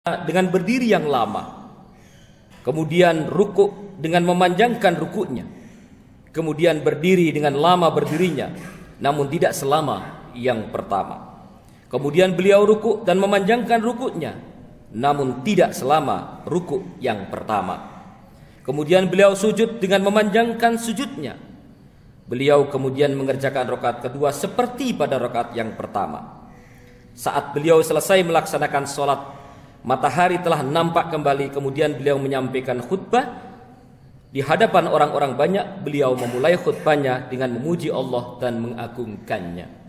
dengan berdiri yang lama, kemudian rukuk dengan memanjangkan rukuknya, kemudian berdiri dengan lama berdirinya, namun tidak selama yang pertama. Kemudian beliau rukuk dan memanjangkan rukuknya, namun tidak selama rukuk yang pertama. Kemudian beliau sujud dengan memanjangkan sujudnya. Beliau kemudian mengerjakan rakaat kedua seperti pada rakaat yang pertama. Saat beliau selesai melaksanakan sholat, matahari telah nampak kembali. Kemudian beliau menyampaikan khutbah di hadapan orang-orang banyak. Beliau memulai khutbahnya dengan memuji Allah dan mengagungkannya.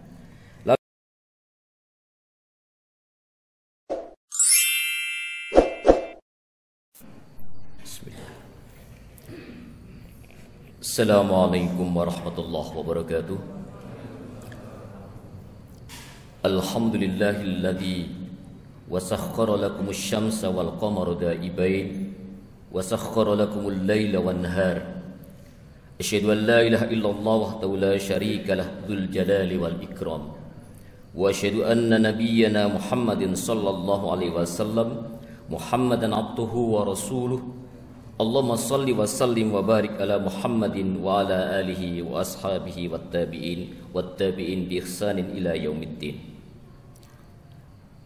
Assalamualaikum warahmatullahi wabarakatuh. Alhamdulillahilladzi wasakhkhara lakumus syamsa wal qamara da'ibain wasakhkhara lakumul laila wan nahar. Asyhadu an la ilaha illallah wahdahu la syarika lah dzul jalali wal ikram. Wa asyhadu anna nabiyyana Muhammadin sallallahu alaihi wasallam Muhammadan abduhu wa rasuluh. Allahumma salli wa sallim wa barik ala Muhammadin wa ala alihi wa ashabihi wa tabi'in bi ihsanin ila yaumiddin.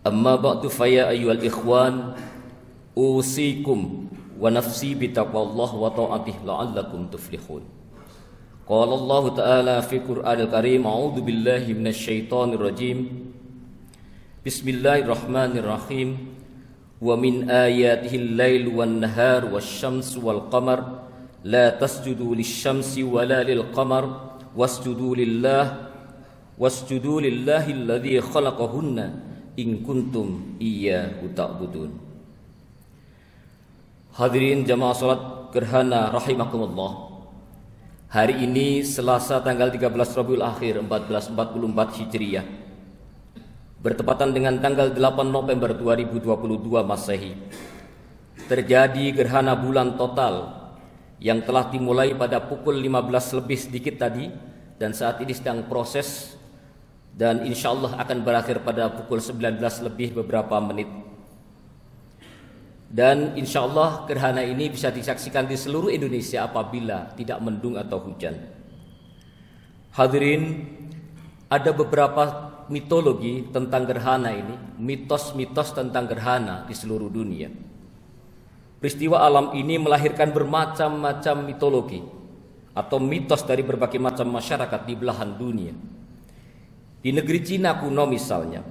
Amma ba'du faya ayyuhal ikhwan, usikum wa nafsi bi taqwallah wa ta'atih la'allakum tuflihun. Qala Allah ta'ala fi Qur'anil Karim, a'udzu billahi minasyaitonir rajim. Bismillahirrahmanirrahim. Wa min ayatihil lail wan nahar wasyamsu wal qamar la tasjudu lisyamsi wala lil qamar wasjudu lillahi alladzi khalaqahunna in kuntum iyyahu ta'budun. Hadirin jamaah salat gerhana rahimakumullah. Hari ini Selasa tanggal 13 Rabiul Akhir 1444 Hijriah, bertepatan dengan tanggal 8 November 2022 Masehi, terjadi gerhana bulan total yang telah dimulai pada pukul 15 lebih sedikit tadi dan saat ini sedang proses dan insya Allah akan berakhir pada pukul 19 lebih beberapa menit. Dan insya Allah gerhana ini bisa disaksikan di seluruh Indonesia apabila tidak mendung atau hujan. Hadirin, ada beberapa mitologi tentang gerhana ini, mitos-mitos tentang gerhana di seluruh dunia. Peristiwa alam ini melahirkan bermacam-macam mitologi atau mitos dari berbagai macam masyarakat di belahan dunia. Di negeri Cina kuno misalnya,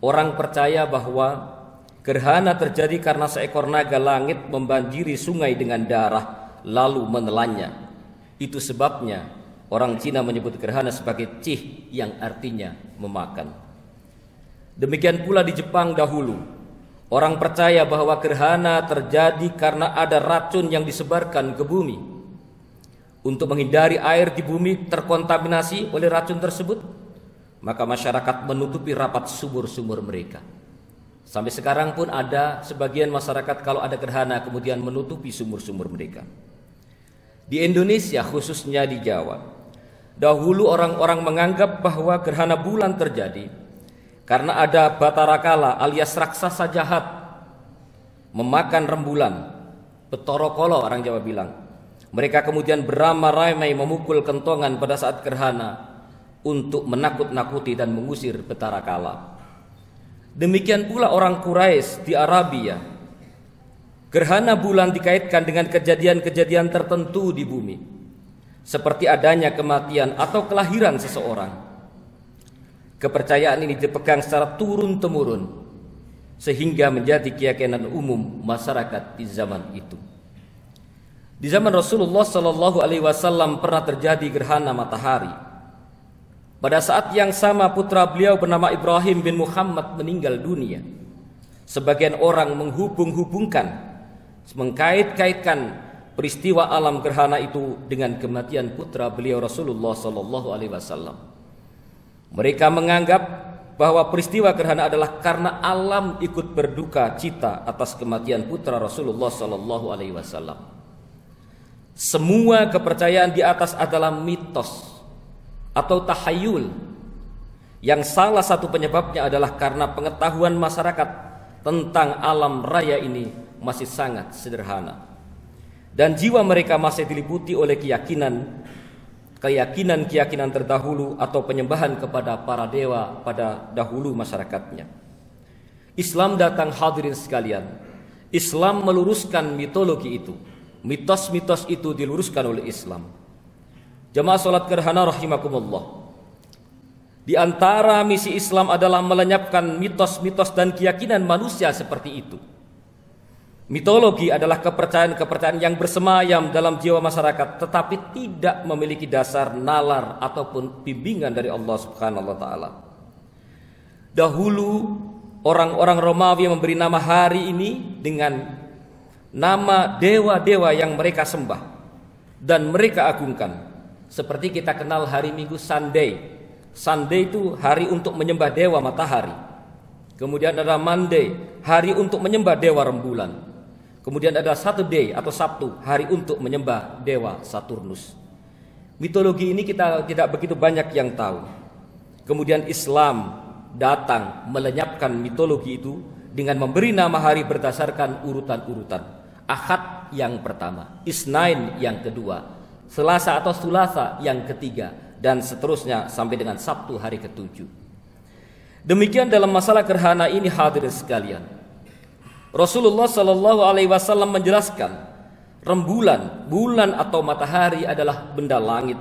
orang percaya bahwa gerhana terjadi karena seekor naga langit membanjiri sungai dengan darah lalu menelannya. Itu sebabnya orang Cina menyebut gerhana sebagai cih yang artinya memakan. Demikian pula di Jepang dahulu, orang percaya bahwa gerhana terjadi karena ada racun yang disebarkan ke bumi. Untuk menghindari air di bumi terkontaminasi oleh racun tersebut, maka masyarakat menutupi rapat sumur-sumur mereka. Sampai sekarang pun ada sebagian masyarakat kalau ada gerhana kemudian menutupi sumur-sumur mereka. Di Indonesia khususnya di Jawa, dahulu orang-orang menganggap bahwa gerhana bulan terjadi karena ada Batara Kala alias raksasa jahat memakan rembulan, Betorokolo orang Jawa bilang. Mereka kemudian beramai-ramai memukul kentongan pada saat gerhana untuk menakut-nakuti dan mengusir Batara Kala. Demikian pula orang Quraisy di Arabia. Gerhana bulan dikaitkan dengan kejadian-kejadian tertentu di bumi, seperti adanya kematian atau kelahiran seseorang. Kepercayaan ini dipegang secara turun-temurun sehingga menjadi keyakinan umum masyarakat di zaman itu. Di zaman Rasulullah Shallallahu Alaihi Wasallam pernah terjadi gerhana matahari. Pada saat yang sama putra beliau bernama Ibrahim bin Muhammad meninggal dunia. Sebagian orang menghubung-hubungkan, mengkait-kaitkan peristiwa alam gerhana itu dengan kematian putra beliau Rasulullah Sallallahu Alaihi Wasallam. Mereka menganggap bahwa peristiwa gerhana adalah karena alam ikut berduka cita atas kematian putra Rasulullah Sallallahu Alaihi Wasallam. Semua kepercayaan di atas adalah mitos atau tahayul, yang salah satu penyebabnya adalah karena pengetahuan masyarakat tentang alam raya ini masih sangat sederhana. Dan jiwa mereka masih diliputi oleh keyakinan terdahulu atau penyembahan kepada para dewa pada dahulu masyarakatnya. Islam datang, hadirin sekalian. Islam meluruskan mitologi itu. Mitos-mitos itu diluruskan oleh Islam. Jamaah salat gerhana rahimakumullah. Di antara misi Islam adalah melenyapkan mitos-mitos dan keyakinan manusia seperti itu. Mitologi adalah kepercayaan-kepercayaan yang bersemayam dalam jiwa masyarakat tetapi tidak memiliki dasar nalar ataupun bimbingan dari Allah Subhanahu wa taala. Dahulu orang-orang Romawi memberi nama hari ini dengan nama dewa-dewa yang mereka sembah dan mereka agungkan. Seperti kita kenal hari Minggu Sunday. Sunday itu hari untuk menyembah dewa matahari. Kemudian ada Monday, hari untuk menyembah dewa rembulan. Kemudian ada Saturday atau Sabtu, hari untuk menyembah dewa Saturnus. Mitologi ini kita tidak begitu banyak yang tahu. Kemudian Islam datang melenyapkan mitologi itu dengan memberi nama hari berdasarkan urutan-urutan. Ahad yang pertama, Isnain yang kedua, Selasa atau Sulasa yang ketiga, dan seterusnya sampai dengan Sabtu hari ketujuh. Demikian dalam masalah gerhana ini, hadirin sekalian. Rasulullah Shallallahu Alaihi Wasallam menjelaskan, rembulan, bulan atau matahari adalah benda langit,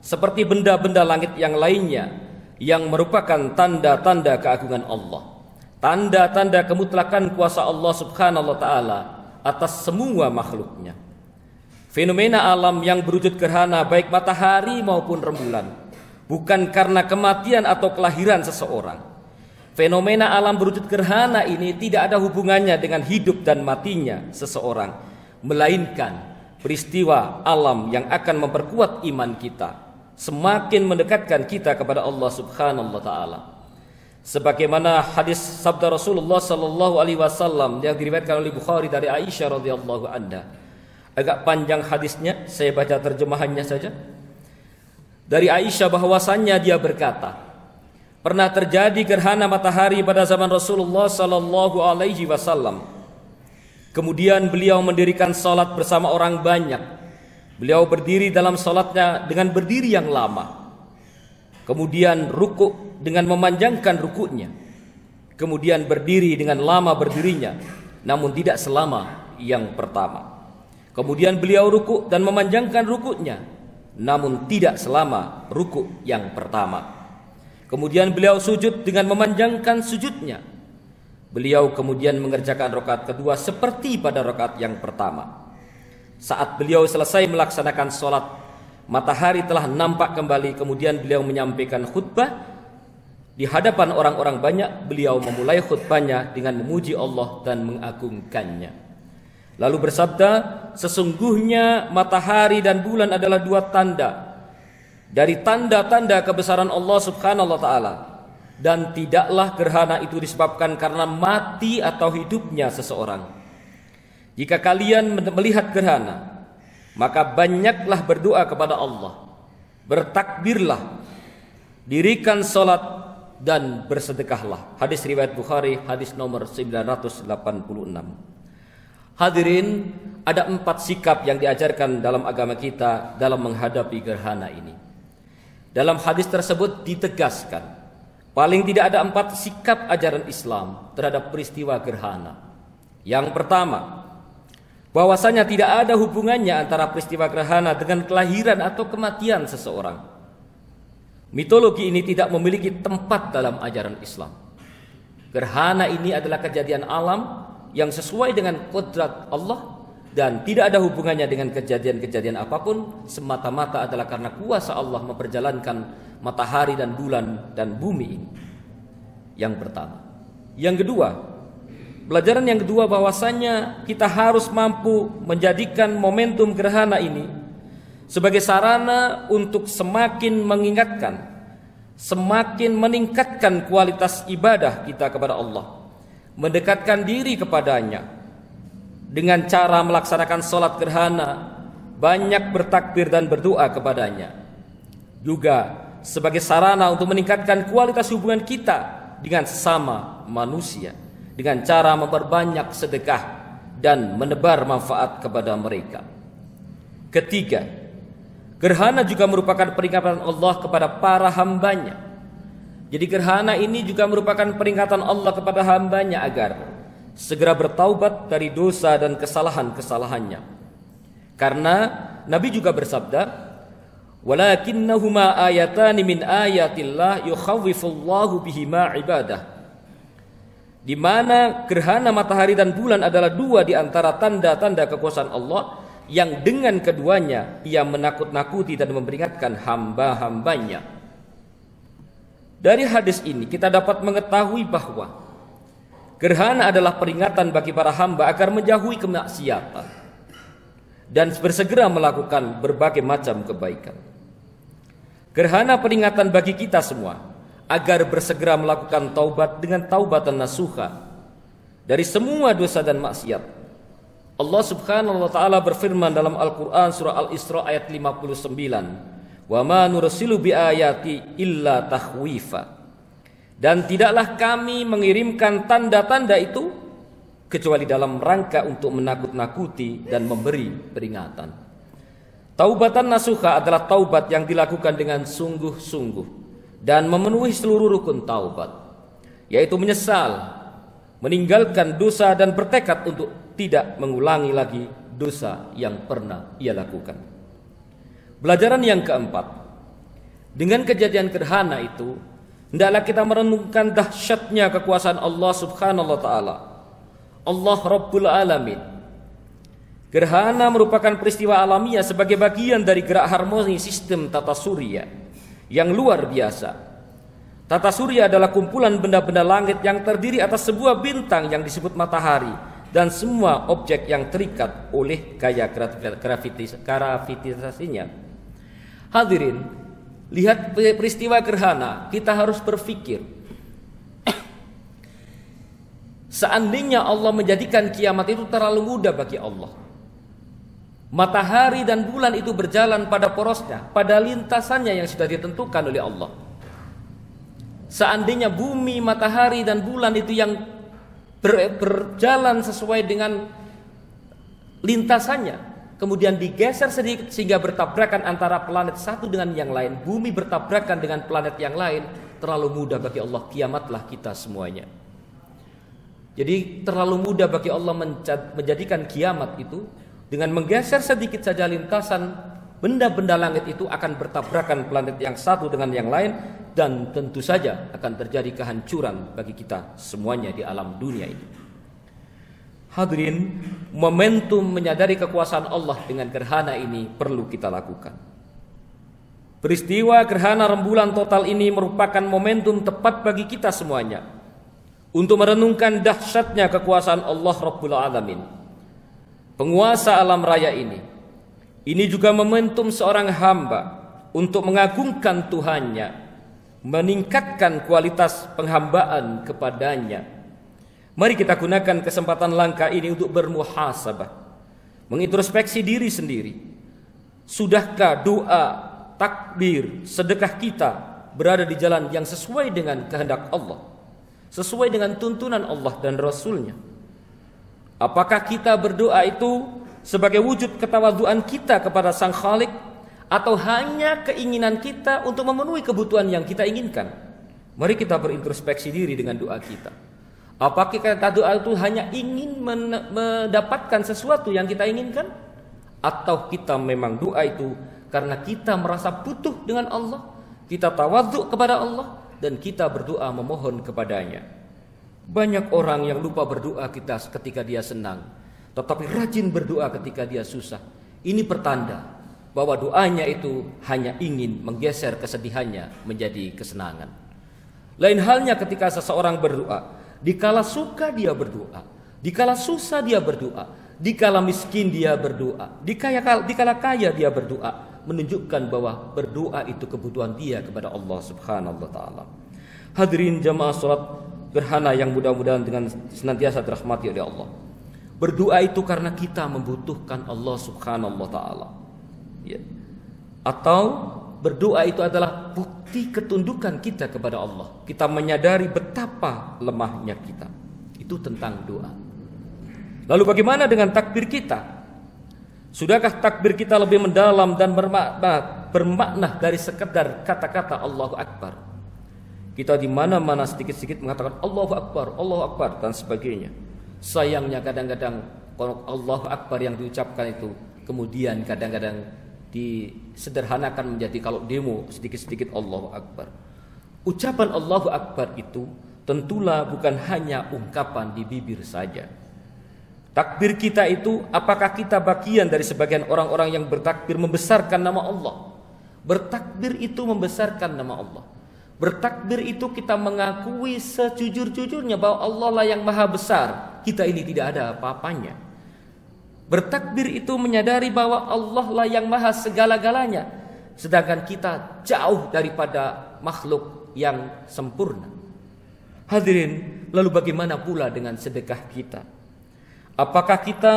seperti benda-benda langit yang lainnya, yang merupakan tanda-tanda keagungan Allah, tanda-tanda kemutlakan kuasa Allah Subhanahu Wa Taala atas semua makhluknya. Fenomena alam yang berwujud gerhana baik matahari maupun rembulan bukan karena kematian atau kelahiran seseorang. Fenomena alam berwujud gerhana ini tidak ada hubungannya dengan hidup dan matinya seseorang, melainkan peristiwa alam yang akan memperkuat iman kita, semakin mendekatkan kita kepada Allah Subhanahu wa taala. Sebagaimana hadis sabda Rasulullah sallallahu alaihi wasallam yang diriwayatkan oleh Bukhari dari Aisyah radhiyallahu anha. Agak panjang hadisnya, saya baca terjemahannya saja. Dari Aisyah bahwasannya dia berkata, pernah terjadi gerhana matahari pada zaman Rasulullah sallallahu alaihi wasallam. Kemudian beliau mendirikan salat bersama orang banyak. Beliau berdiri dalam salatnya dengan berdiri yang lama. Kemudian rukuk dengan memanjangkan rukuknya. Kemudian berdiri dengan lama berdirinya, namun tidak selama yang pertama. Kemudian beliau rukuk dan memanjangkan rukuknya, namun tidak selama rukuk yang pertama. Kemudian beliau sujud dengan memanjangkan sujudnya. Beliau kemudian mengerjakan rakaat kedua seperti pada rakaat yang pertama. Saat beliau selesai melaksanakan sholat, matahari telah nampak kembali. Kemudian beliau menyampaikan khutbah di hadapan orang-orang banyak. Beliau memulai khutbahnya dengan memuji Allah dan mengagungkannya. Lalu bersabda, sesungguhnya matahari dan bulan adalah dua tanda dari tanda-tanda kebesaran Allah Subhanahu wa taala, dan tidaklah gerhana itu disebabkan karena mati atau hidupnya seseorang. Jika kalian melihat gerhana, maka banyaklah berdoa kepada Allah, bertakbirlah, dirikan salat dan bersedekahlah. Hadis riwayat Bukhari, hadis nomor 986. Hadirin, ada 4 sikap yang diajarkan dalam agama kita dalam menghadapi gerhana ini. Dalam hadis tersebut ditegaskan, paling tidak ada 4 sikap ajaran Islam terhadap peristiwa gerhana. Yang pertama, bahwasanya tidak ada hubungannya antara peristiwa gerhana dengan kelahiran atau kematian seseorang. Mitologi ini tidak memiliki tempat dalam ajaran Islam. Gerhana ini adalah kejadian alam yang sesuai dengan kodrat Allah dan tidak ada hubungannya dengan kejadian-kejadian apapun, semata-mata adalah karena kuasa Allah memperjalankan matahari dan bulan dan bumi ini. Yang pertama. Yang kedua, pelajaran yang kedua bahwasanya kita harus mampu menjadikan momentum gerhana ini sebagai sarana untuk semakin mengingatkan, semakin meningkatkan kualitas ibadah kita kepada Allah, mendekatkan diri kepadanya dengan cara melaksanakan sholat gerhana, banyak bertakbir dan berdoa kepadanya. Juga sebagai sarana untuk meningkatkan kualitas hubungan kita dengan sesama manusia, dengan cara memperbanyak sedekah dan menebar manfaat kepada mereka. Ketiga, gerhana juga merupakan peringatan Allah kepada para hambanya. Jadi gerhana ini juga merupakan peringatan Allah kepada hambanya agar segera bertaubat dari dosa dan kesalahan-kesalahannya. Karena Nabi juga bersabda, walakinnahuma ayatani min ayatillah yukhawwifullahu bihima ibadah. Di mana gerhana matahari dan bulan adalah dua di antara tanda-tanda kekuasaan Allah yang dengan keduanya ia menakut-nakuti dan memperingatkan hamba-hambanya. Dari hadis ini kita dapat mengetahui bahwa gerhana adalah peringatan bagi para hamba agar menjauhi kemaksiatan dan bersegera melakukan berbagai macam kebaikan. Gerhana peringatan bagi kita semua agar bersegera melakukan taubat dengan taubatan nasuha dari semua dosa dan maksiat. Allah Subhanahu wa taala berfirman dalam Al-Qur'an surah Al-Isra ayat 59, "Wa ma nursilu biayati illa takhwifa." Dan tidaklah kami mengirimkan tanda-tanda itu kecuali dalam rangka untuk menakut-nakuti dan memberi peringatan. Taubatan nasuha adalah taubat yang dilakukan dengan sungguh-sungguh dan memenuhi seluruh rukun taubat, yaitu menyesal, meninggalkan dosa dan bertekad untuk tidak mengulangi lagi dosa yang pernah ia lakukan. Pelajaran yang keempat, dengan kejadian gerhana itu hendaklah kita merenungkan dahsyatnya kekuasaan Allah Subhanahu wa taala, Allah Rabbul Alamin. Gerhana merupakan peristiwa alamiah sebagai bagian dari gerak harmoni sistem tata surya yang luar biasa. Tata surya adalah kumpulan benda-benda langit yang terdiri atas sebuah bintang yang disebut matahari dan semua objek yang terikat oleh gaya gravitasinya. Hadirin, lihat peristiwa gerhana, kita harus berpikir, seandainya Allah menjadikan kiamat itu terlalu mudah bagi Allah. Matahari dan bulan itu berjalan pada porosnya, pada lintasannya yang sudah ditentukan oleh Allah. Seandainya bumi, matahari dan bulan itu yang berjalan sesuai dengan lintasannya, kemudian digeser sedikit sehingga bertabrakan antara planet satu dengan yang lain, bumi bertabrakan dengan planet yang lain, terlalu mudah bagi Allah, kiamatlah kita semuanya. Jadi terlalu mudah bagi Allah menjadikan kiamat itu dengan menggeser sedikit saja lintasan benda-benda langit itu akan bertabrakan planet yang satu dengan yang lain, dan tentu saja akan terjadi kehancuran bagi kita semuanya di alam dunia ini. Hadirin, momentum menyadari kekuasaan Allah dengan gerhana ini perlu kita lakukan. Peristiwa gerhana rembulan total ini merupakan momentum tepat bagi kita semuanya untuk merenungkan dahsyatnya kekuasaan Allah Rabbul Alamin, penguasa alam raya ini. Ini juga momentum seorang hamba untuk mengagungkan Tuhannya, meningkatkan kualitas penghambaan kepadanya. Mari kita gunakan kesempatan langka ini untuk bermuhasabah, mengintrospeksi diri sendiri. Sudahkah doa, takbir, sedekah kita berada di jalan yang sesuai dengan kehendak Allah, sesuai dengan tuntunan Allah dan Rasul-Nya? Apakah kita berdoa itu sebagai wujud ketawaduan kita kepada Sang Khalik, atau hanya keinginan kita untuk memenuhi kebutuhan yang kita inginkan? Mari kita berintrospeksi diri dengan doa kita. Apakah kita doa itu hanya ingin mendapatkan sesuatu yang kita inginkan, atau kita memang doa itu karena kita merasa butuh dengan Allah, kita tawadhu kepada Allah, dan kita berdoa memohon kepadanya? Banyak orang yang lupa berdoa kita ketika dia senang, tetapi rajin berdoa ketika dia susah. Ini pertanda bahwa doanya itu hanya ingin menggeser kesedihannya menjadi kesenangan. Lain halnya ketika seseorang berdoa, dikala suka dia berdoa, dikala susah dia berdoa, dikala miskin dia berdoa, dikala kaya dia berdoa, menunjukkan bahwa berdoa itu kebutuhan dia kepada Allah Subhanahu wa taala. Hadirin jamaah salat gerhana yang mudah-mudahan dengan senantiasa dirahmati oleh Allah. Berdoa itu karena kita membutuhkan Allah Subhanahu wa taala. Ya. Atau berdoa itu adalah bukti ketundukan kita kepada Allah. Kita menyadari betapa lemahnya kita. Itu tentang doa. Lalu bagaimana dengan takbir kita? Sudahkah takbir kita lebih mendalam dan bermakna dari sekedar kata-kata Allahu Akbar? Kita di mana-mana sedikit-sedikit mengatakan Allahu Akbar dan sebagainya. Sayangnya kadang-kadang Allahu Akbar yang diucapkan itu kemudian kadang-kadang disederhanakan menjadi kalau demo sedikit-sedikit Allahu Akbar. Ucapan Allahu Akbar itu tentulah bukan hanya ungkapan di bibir saja. Takbir kita itu, apakah kita bagian dari sebagian orang-orang yang bertakbir membesarkan nama Allah? Bertakbir itu membesarkan nama Allah. Bertakbir itu kita mengakui sejujur-jujurnya bahwa Allah lah yang maha besar. Kita ini tidak ada apa-apanya. Bertakbir itu menyadari bahwa Allah lah yang maha segala-galanya. Sedangkan kita jauh daripada makhluk yang sempurna. Hadirin, lalu bagaimana pula dengan sedekah kita? Apakah kita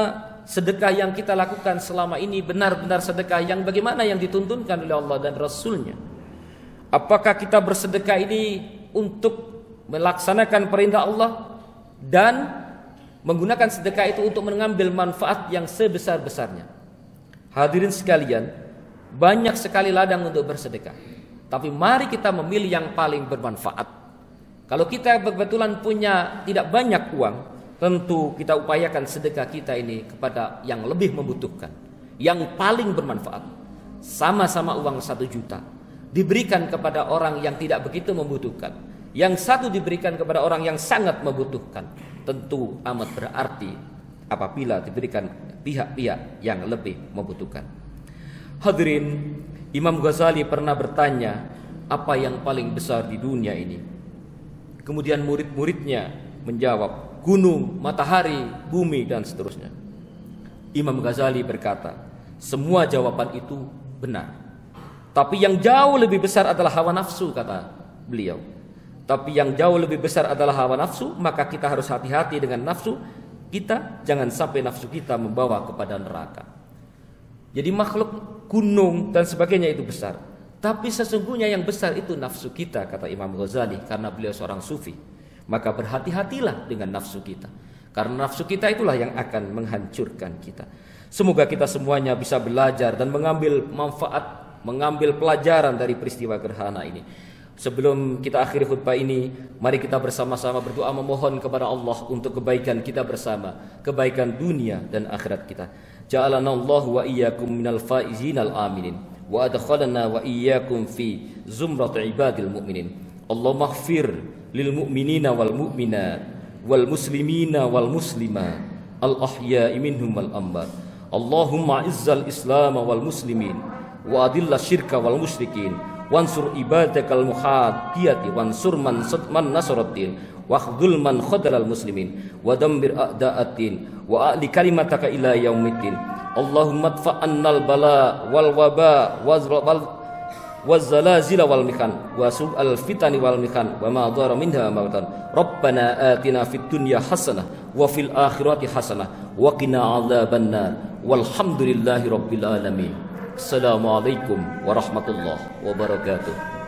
sedekah yang kita lakukan selama ini benar-benar sedekah yang bagaimana yang dituntunkan oleh Allah dan Rasulnya? Apakah kita bersedekah ini untuk melaksanakan perintah Allah dan menggunakan sedekah itu untuk mengambil manfaat yang sebesar-besarnya? Hadirin sekalian, banyak sekali ladang untuk bersedekah. Tapi mari kita memilih yang paling bermanfaat. Kalau kita kebetulan punya tidak banyak uang, tentu kita upayakan sedekah kita ini kepada yang lebih membutuhkan, yang paling bermanfaat. Sama-sama uang 1 juta diberikan kepada orang yang tidak begitu membutuhkan, yang satu diberikan kepada orang yang sangat membutuhkan. Tentu amat berarti apabila diberikan pihak-pihak yang lebih membutuhkan. Hadirin, Imam Ghazali pernah bertanya, apa yang paling besar di dunia ini? Kemudian murid-muridnya menjawab, gunung, matahari, bumi, dan seterusnya. Imam Ghazali berkata, semua jawaban itu benar. Tapi yang jauh lebih besar adalah hawa nafsu, kata beliau. Tapi yang jauh lebih besar adalah hawa nafsu, maka kita harus hati-hati dengan nafsu kita, jangan sampai nafsu kita membawa kepada neraka. Jadi makhluk gunung dan sebagainya itu besar, tapi sesungguhnya yang besar itu nafsu kita, kata Imam Ghazali, karena beliau seorang sufi. Maka berhati-hatilah dengan nafsu kita, karena nafsu kita itulah yang akan menghancurkan kita. Semoga kita semuanya bisa belajar dan mengambil manfaat, mengambil pelajaran dari peristiwa gerhana ini. Sebelum kita akhiri khutbah ini, mari kita bersama-sama berdoa memohon kepada Allah untuk kebaikan kita bersama, kebaikan dunia dan akhirat kita. Ja'alana Allah wa iyyakum minal faizin al aminin wa adkhalana wa iyyakum fi zumrat ibadil mu'minin. Allahumma ighfir lil mu'minina wal mu'minat wal muslimina wal muslimat al ahya'i minhum wal amwat. Allahumma izzal islam wal muslimin wa adilla syirka wal musyrikin wansur ibadakal muhadiyati wansur man nasaraddin wa khudul man khadalal muslimin wa dammir a'da'atin wa a'li kalimataka ila yaumiddin. Allahumma adfa'annal bala wal waba wal zalazila wal mihan wa su'al fitani wal mihan wa ma dhara minha mawtan. Rabbana atina fid dunya hasanah wa fil akhirati hasanah wa qina adzabannar. Walhamdulillahi rabbil alamin. Assalamualaikum warahmatullahi wabarakatuh.